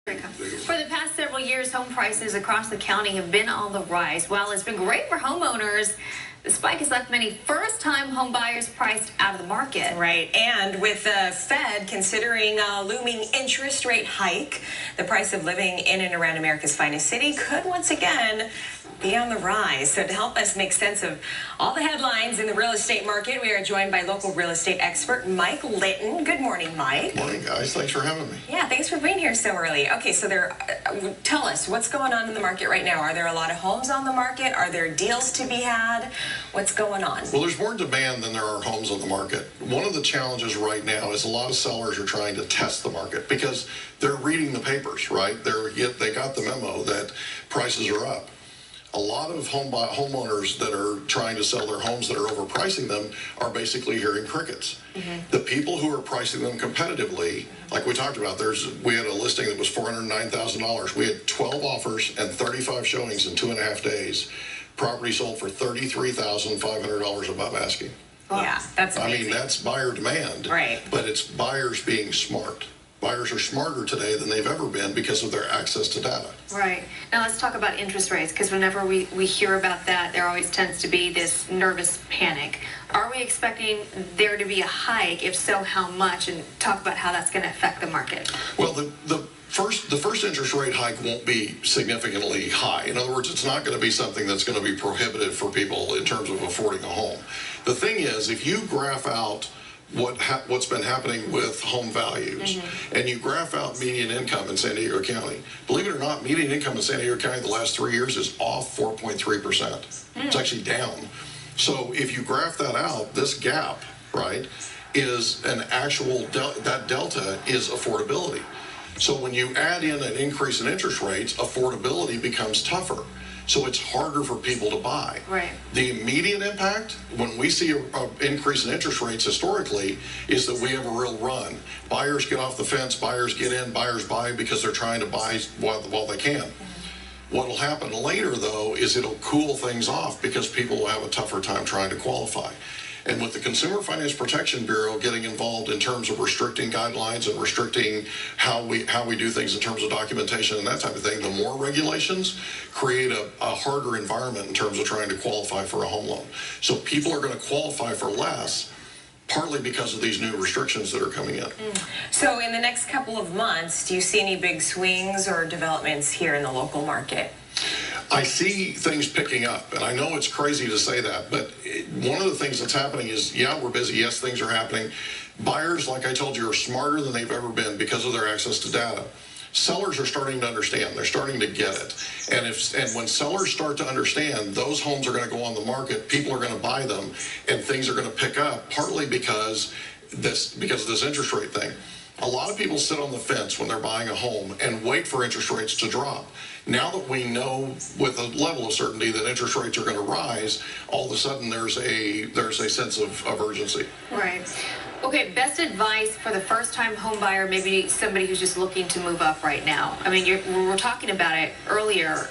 For the past several years, home prices across the county have been on the rise. While it's been great for homeowners, the spike has left many first-time home buyers priced out of the market. Right, and with the Fed considering a looming interest rate hike, the price of living in and around America's finest city could once again be on the rise. So to help us make sense of all the headlines in the real estate market, we are joined by local real estate expert Mike Litton. Good morning, Mike. Morning, guys. Thanks for having me. Yeah, thanks for being here so early. Okay, so tell us, what's going on in the market right now? Are there a lot of homes on the market? Are there deals to be had? What's going on? Well, there's more demand than there are homes on the market. One of the challenges right now is a lot of sellers are trying to test the market because they're reading the papers, right? They got the memo that prices are up. A lot of homeowners that are trying to sell their homes that are overpricing them are basically hearing crickets. The people who are pricing them competitively, like we talked about, we had a listing that was $409,000. We had 12 offers and 35 showings in 2.5 days. Property sold for $33,500 above asking. Yeah, that's amazing. I mean, that's buyer demand. Right. But it's buyers being smart. Buyers are smarter today than they've ever been because of their access to data. Right. Now let's talk about interest rates, because whenever we hear about that, there always tends to be this nervous panic. Are we expecting there to be a hike? If so, how much? And talk about how that's going to affect the market. Well, the first interest rate hike won't be significantly high. In other words, it's not going to be something that's going to be prohibitive for people in terms of affording a home. The thing is, if you graph out what's been happening with home values, and you graph out median income in San Diego County, believe it or not, median income in San Diego County the last 3 years is off 4.3%. It's actually down. So if you graph that out, this gap, right, is an actual, that delta is affordability. So when you add in an increase in interest rates, affordability becomes tougher. So it's harder for people to buy. Right. The immediate impact, when we see an increase in interest rates historically, is that we have a real run. Buyers get off the fence, buyers get in, buyers buy because they're trying to buy while they can. What will happen later, though, is it'll cool things off because people will have a tougher time trying to qualify. And with the Consumer Finance Protection Bureau getting involved in terms of restricting guidelines and restricting how we do things in terms of documentation and that type of thing, the more regulations create a harder environment in terms of trying to qualify for a home loan. So people are going to qualify for less, partly because of these new restrictions that are coming in. So in the next couple of months, do you see any big swings or developments here in the local market? I see things picking up, and I know it's crazy to say that, but one of the things that's happening is, yeah, we're busy. Yes, things are happening. Buyers, like I told you, are smarter than they've ever been because of their access to data. Sellers are starting to understand. They're starting to get it. And when sellers start to understand, those homes are going to go on the market, people are going to buy them, and things are going to pick up, partly because of this interest rate thing. A lot of people sit on the fence when they're buying a home and wait for interest rates to drop. Now that we know with a level of certainty that interest rates are going to rise, all of a sudden there's a sense of urgency. Right. Okay, best advice for the first-time home buyer, maybe somebody who's just looking to move up right now. I mean, we were talking about it earlier.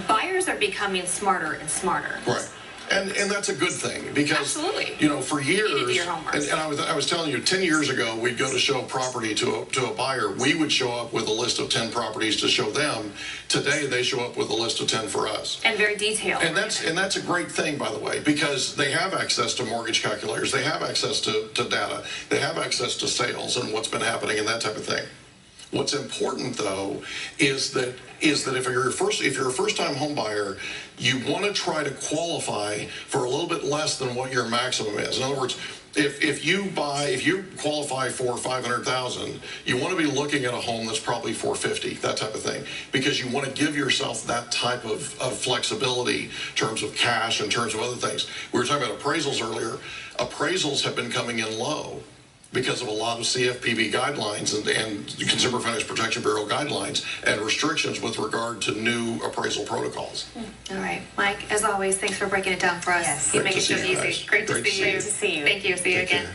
Buyers are becoming smarter and smarter. Right. And that's a good thing because, absolutely, you know, for years, and I was telling you, 10 years ago, we'd go to show property to a buyer. We would show up with a list of 10 properties to show them. Today, they show up with a list of 10 for us. And very detailed. And that's a great thing, by the way, because they have access to mortgage calculators. They have access to data. They have access to sales and what's been happening and that type of thing. What's important, though, is that if you're a first-time home buyer, you want to try to qualify for a little bit less than what your maximum is. In other words, if you qualify for $500,000, you want to be looking at a home that's probably $450,000, that type of thing, because you want to give yourself that type of flexibility in terms of cash, in terms of other things. We were talking about appraisals earlier. Appraisals have been coming in low because of a lot of CFPB guidelines and Consumer Finance Protection Bureau guidelines and restrictions with regard to new appraisal protocols. All right. Mike, as always, thanks for breaking it down for us. Yes. You make it so easy. Great to see you. Great to see you. Thank you. See you again. Care.